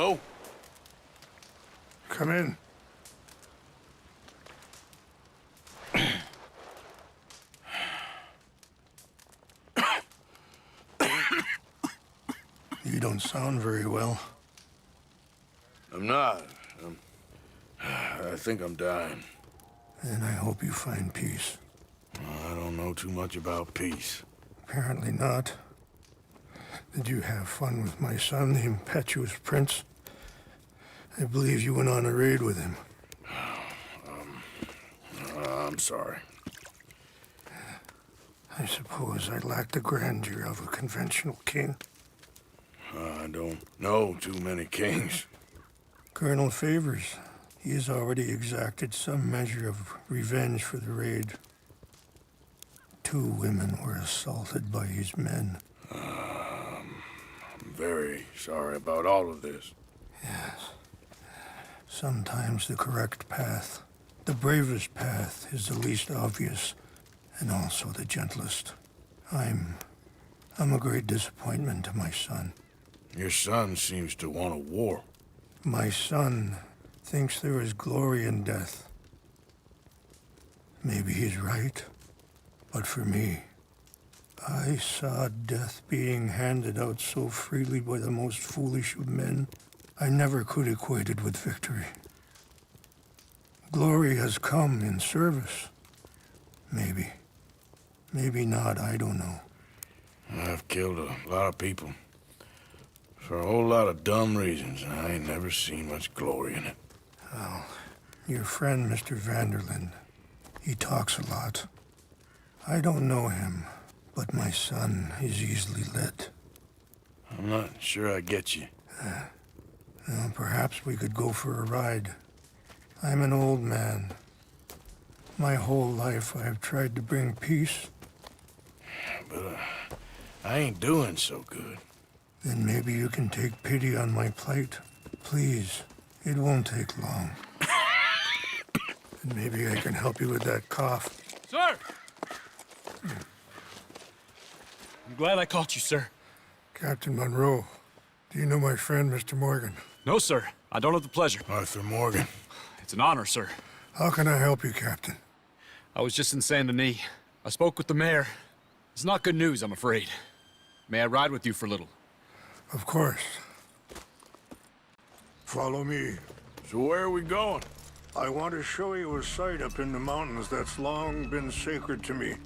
Hello? Come in. You don't sound very well. I'm not. I think I'm dying. And I hope you find peace. I don't know too much about peace. Apparently not. Did you have fun with my son, the impetuous prince? I believe you went on a raid with him. I'm sorry. I suppose I lack the grandeur of a conventional king. I don't know too many kings. Colonel Favors, he has already exacted some measure of revenge for the raid. 2 women were assaulted by his men. I'm very sorry about all of this. Yes. Sometimes the correct path, the bravest path, is the least obvious, and also the gentlest. I'm a great disappointment to my son. Your son seems to want a war. My son thinks there is glory in death. Maybe he's right, but for me, I saw death being handed out so freely by the most foolish of men, I never could equate it with victory. Glory has come in service. Maybe. Maybe not, I don't know. I've killed a lot of people. For a whole lot of dumb reasons, and I ain't never seen much glory in it. Well, your friend, Mr. Vanderlinde, he talks a lot. I don't know him, but my son is easily led. I'm not sure I get you. Well, perhaps we could go for a ride. I'm an old man. My whole life I have tried to bring peace. But I ain't doing so good. Then maybe you can take pity on my plight. Please, it won't take long. And maybe I can help you with that cough. Sir! I'm glad I caught you, sir. Captain Monroe, do you know my friend, Mr. Morgan? No, sir. I don't have the pleasure. Arthur Morgan. It's an honor, sir. How can I help you, Captain? I was just in Saint Denis. I spoke with the mayor. It's not good news, I'm afraid. May I ride with you for a little? Of course. Follow me. So where are we going? I want to show you a site up in the mountains that's long been sacred to me.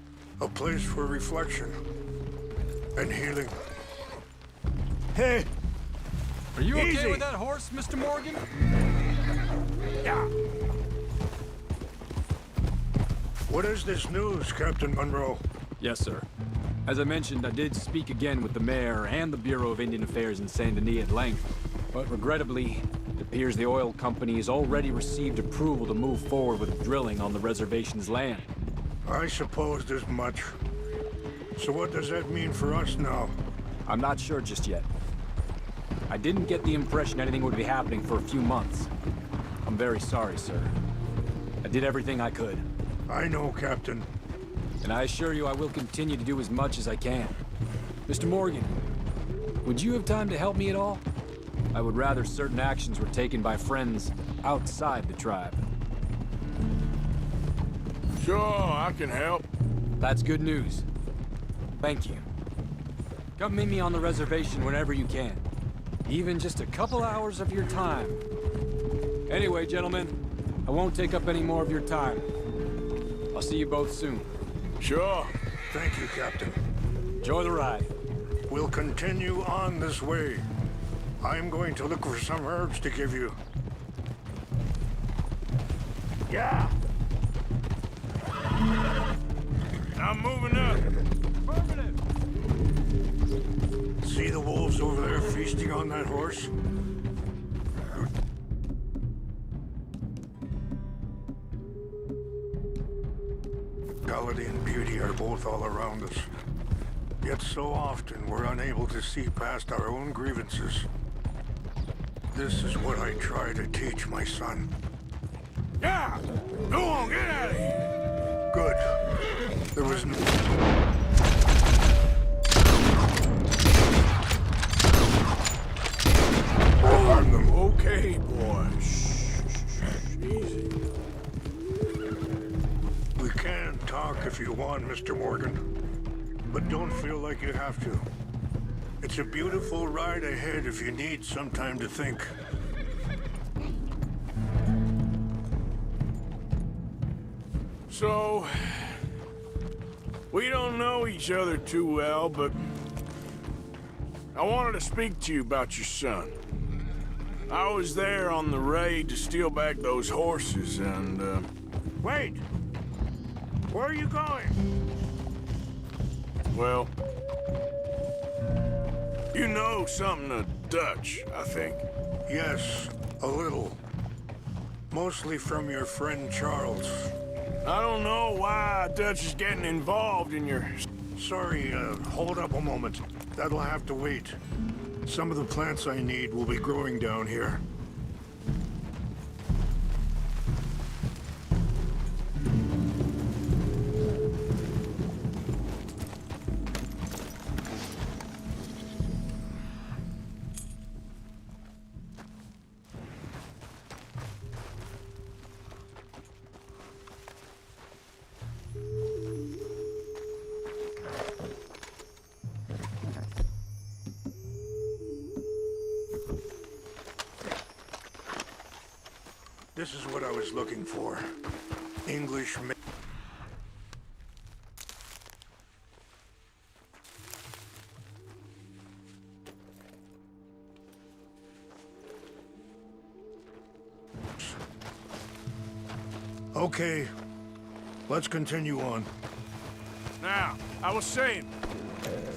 A place for reflection and healing. Hey! Are you Easy. okay with that horse, Mr. Morgan? Yeah. What is this news, Captain Monroe? Yes, sir. As I mentioned, I did speak again with the mayor and the Bureau of Indian Affairs in Saint Denis at length. But regrettably, it appears the oil company has already received approval to move forward with drilling on the reservation's land. I supposed as much. So what does that mean for us now? I'm not sure just yet. I didn't get the impression anything would be happening for a few months. I'm very sorry, sir. I did everything I could. I know, Captain. And I assure you I will continue to do as much as I can. Mr. Morgan, would you have time to help me at all? I would rather certain actions were taken by friends outside the tribe. Sure, I can help. That's good news. Thank you. Come meet me on the reservation whenever you can. Even just a couple hours of your time. Anyway, gentlemen, I won't take up any more of your time. I'll see you both soon. Sure. Thank you, Captain. Enjoy the ride. We'll continue on this way. I'm going to look for some herbs to give you. Yeah! I'm moving up. Affirmative! See the wolves over there feasting on that horse? Quality and beauty are both all around us. Yet so often we're unable to see past our own grievances. This is what I try to teach my son. Yeah! Go on, get out of here! Good. There was no... Harm them. Okay, boy. Shh. Easy. We can talk if you want, Mr. Morgan. But don't feel like you have to. It's a beautiful ride ahead if you need some time to think. So, we don't know each other too well, but I wanted to speak to you about your son. I was there on the raid to steal back those horses, and, Wait! Where are you going? well, you know something of Dutch, I think. Yes, a little. Mostly from your friend Charles. I don't know why Dutch is getting involved in your... Sorry, hold up a moment. That'll have to wait. Some of the plants I need will be growing down here. This is what I was looking for. English ma- Okay, let's continue on. Now, I was saying,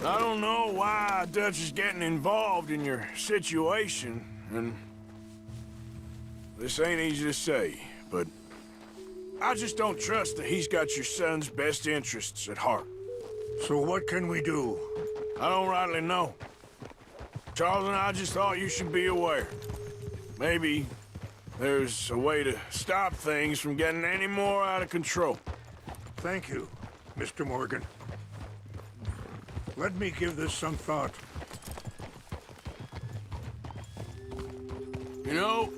I don't know why Dutch is getting involved in your situation, and this ain't easy to say, but I just don't trust that he's got your son's best interests at heart. So what can we do? I don't rightly know. Charles and I just thought you should be aware. Maybe there's a way to stop things from getting any more out of control. Thank you, Mr. Morgan. Let me give this some thought. You know,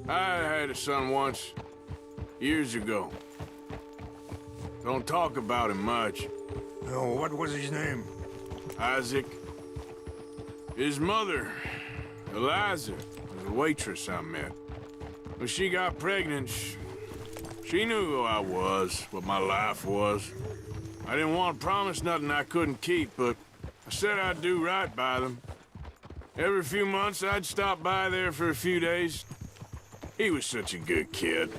I had a son once, years ago. Don't talk about him much. No, what was his name? Isaac. His mother, Eliza, was a waitress I met. When she got pregnant, she knew who I was, what my life was. I didn't want to promise nothing I couldn't keep, but I said I'd do right by them. Every few months, I'd stop by there for a few days. He was such a good kid.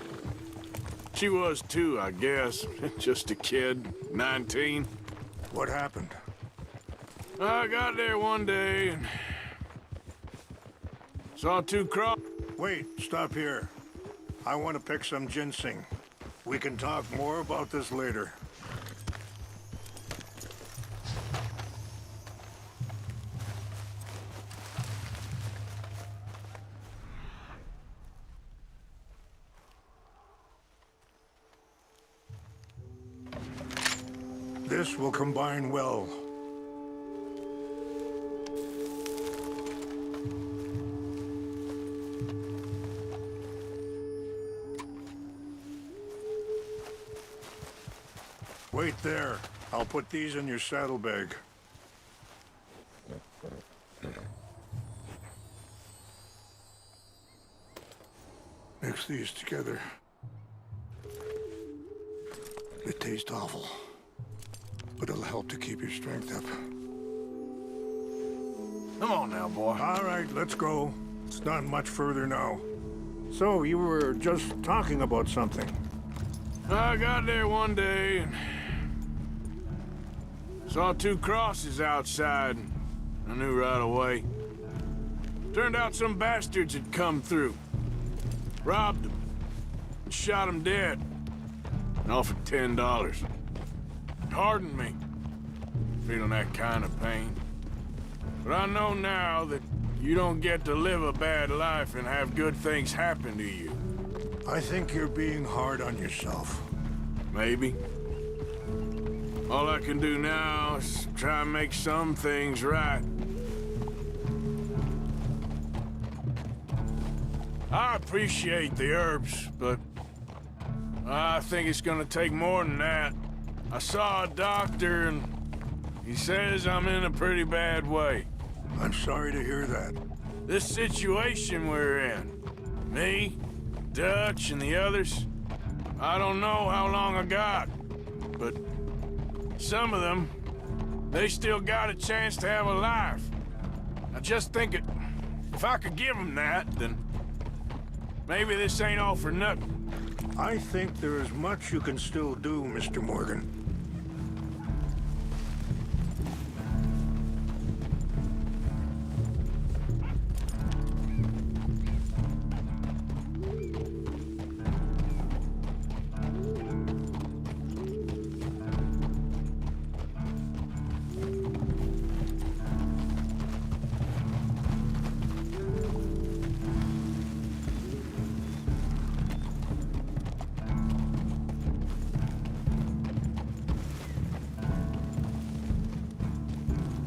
She was too, I guess. Just a kid, 19. What happened? I got there one day and saw two crops. Wait, stop here. I want to pick some ginseng. We can talk more about this later. This will combine well. Wait there. I'll put these in your saddlebag. Mix these together. They taste awful, but it'll help to keep your strength up. Come on now, boy. All right, let's go. It's not much further now. So, you were just talking about something. I got there one day and saw two crosses outside. I knew right away. Turned out some bastards had come through. Robbed them. And shot them dead. And offered $10. Hardened me. Feeling that kind of pain. But I know now that you don't get to live a bad life and have good things happen to you. I think you're being hard on yourself. Maybe. All I can do now is try and make some things right. I appreciate the herbs, but I think it's gonna take more than that. I saw a doctor and he says I'm in a pretty bad way. I'm sorry to hear that. This situation we're in, me, Dutch, and the others, I don't know how long I got, but some of them, they still got a chance to have a life. I just think if I could give them that, then maybe this ain't all for nothing. I think there is much you can still do, Mr. Morgan.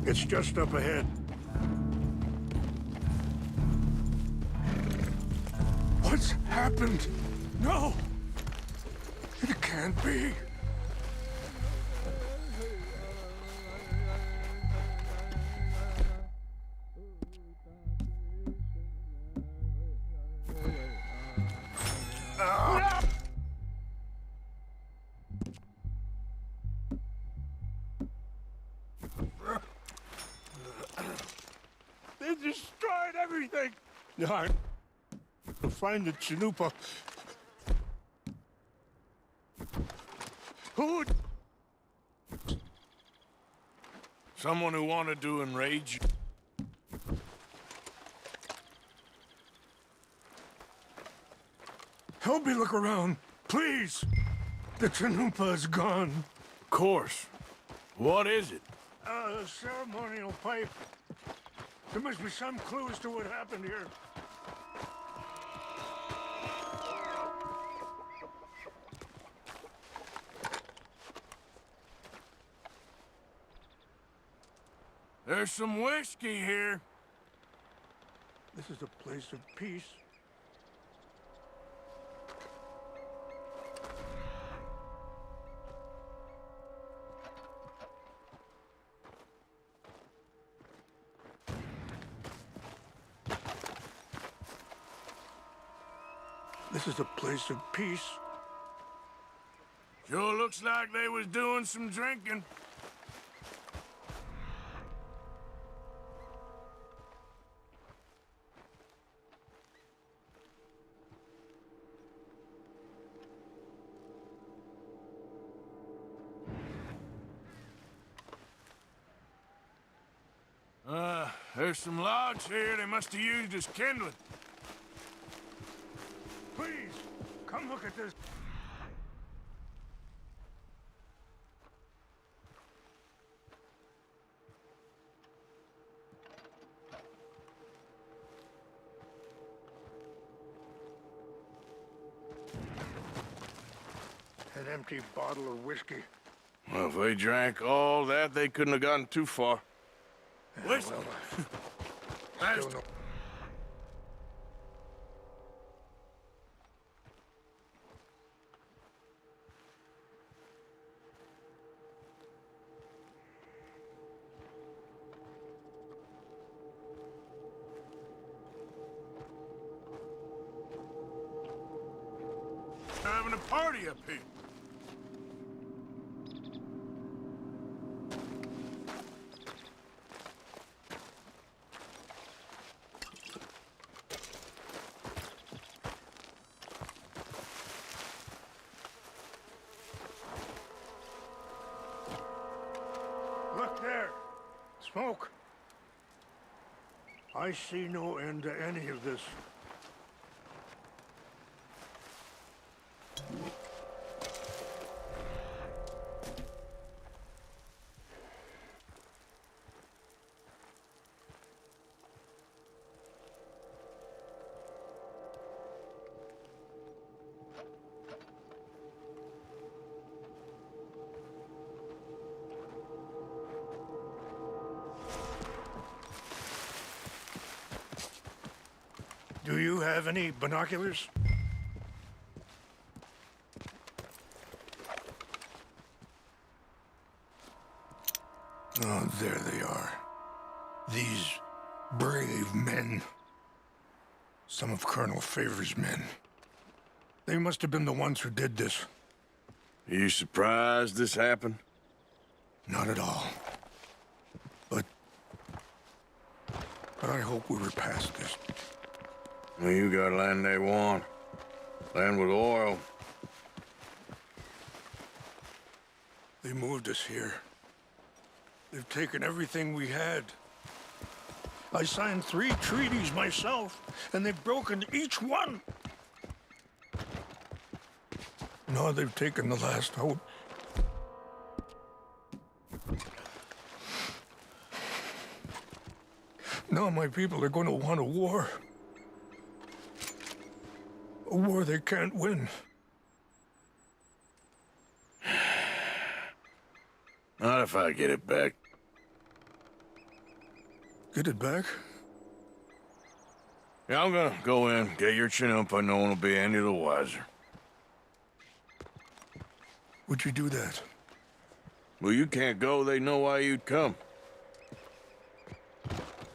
It's just up ahead. What's happened? No! It can't be. They destroyed everything! No, to find the Chanupa. Who? Someone who wanted to enrage you. Help me look around, please! The Chanupa is gone. Of course. What is it? A ceremonial pipe. There must be some clues to what happened here. There's some whiskey here. This is a place of peace. This is a place of peace. Sure looks like they was doing some drinking. There's some logs here they must have used as kindling. Please, come look at this. An empty bottle of whiskey. Well, if they drank all that, they couldn't have gotten too far. Whiskey! Well, still no. They're having a party up here. Look there. Smoke. I see no end to any of this. you have any binoculars? Oh, there they are. These brave men. Some of Colonel Favor's men. They must have been the ones who did this. Are you surprised this happened? Not at all. But I hope we were past this. Well, you got land they want. Land with oil. They moved us here. They've taken everything we had. I signed 3 treaties myself, and they've broken each one. Now they've taken the last hope. Now my people are going to want a war. A war they can't win. Not if I get it back. Get it back? Yeah, I'm gonna go in, get your Chinook, no one will be any the wiser. Would you do that? Well, you can't go, they know why you'd come.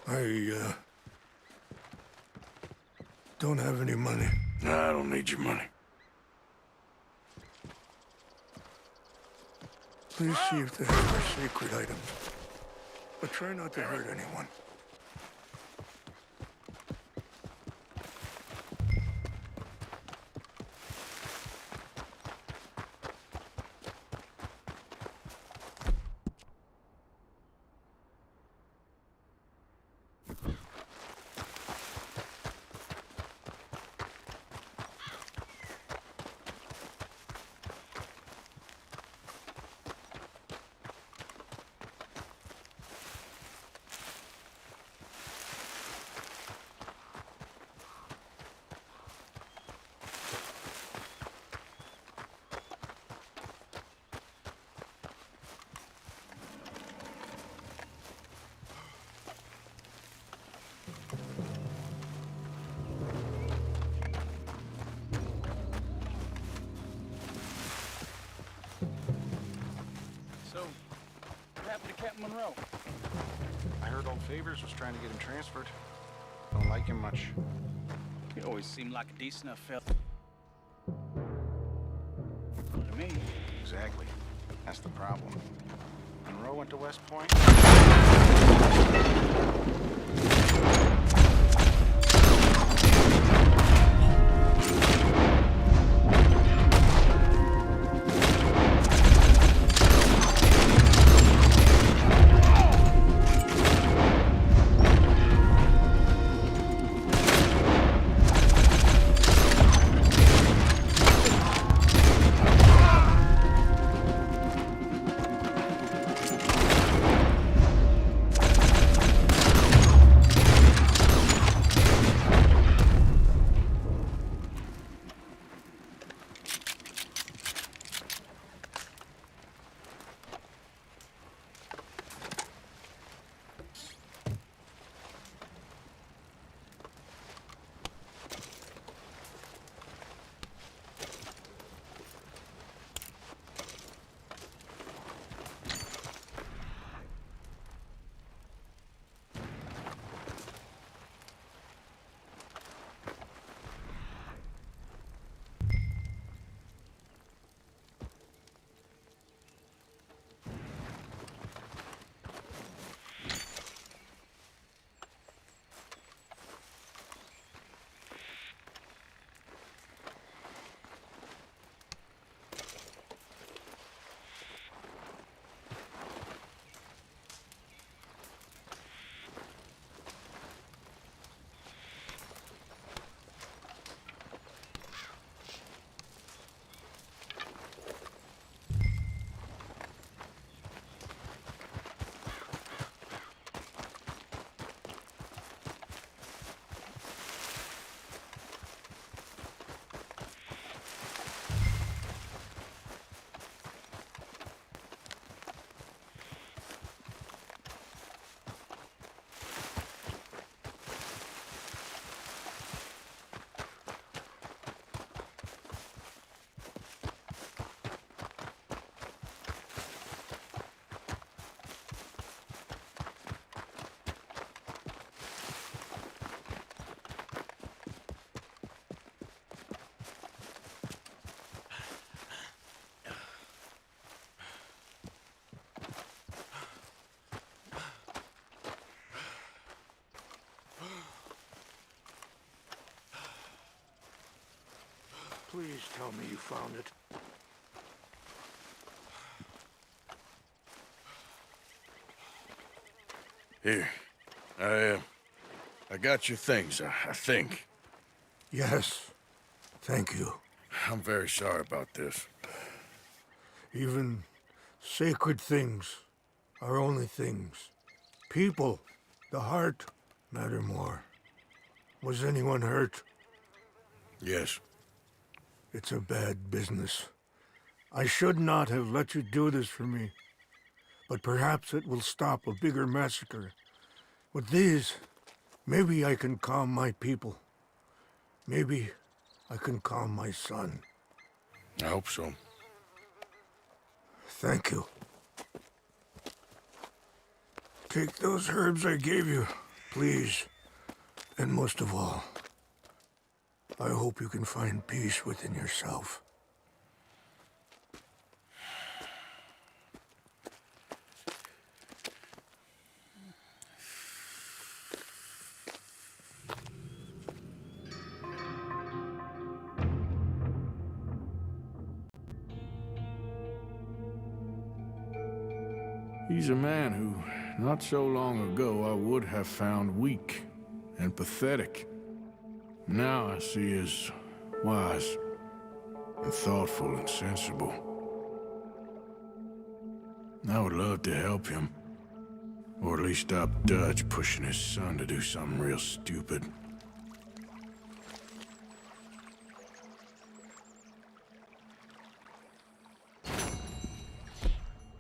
I don't have any money. Nah, I don't need your money. Please see if they have our sacred items. But try not to hurt anyone. So, what happened to Captain Monroe? I heard old Favors was trying to get him transferred. Don't like him much. He always seemed like a decent enough fella. To me. Exactly. That's the problem. Monroe went to West Point. Please tell me you found it. Here. I got your things, I think. Yes. Thank you. I'm very sorry about this. Even sacred things are only things. People, the heart, matter more. Was anyone hurt? Yes. It's a bad business. I should not have let you do this for me. But perhaps it will stop a bigger massacre. With these, maybe I can calm my people. Maybe I can calm my son. I hope so. Thank you. Take those herbs I gave you, please. And most of all, I hope you can find peace within yourself. He's a man who, not so long ago, I would have found weak and pathetic. Now I see as wise and thoughtful and sensible. I would love to help him, or at least stop Dutch pushing his son to do something real stupid.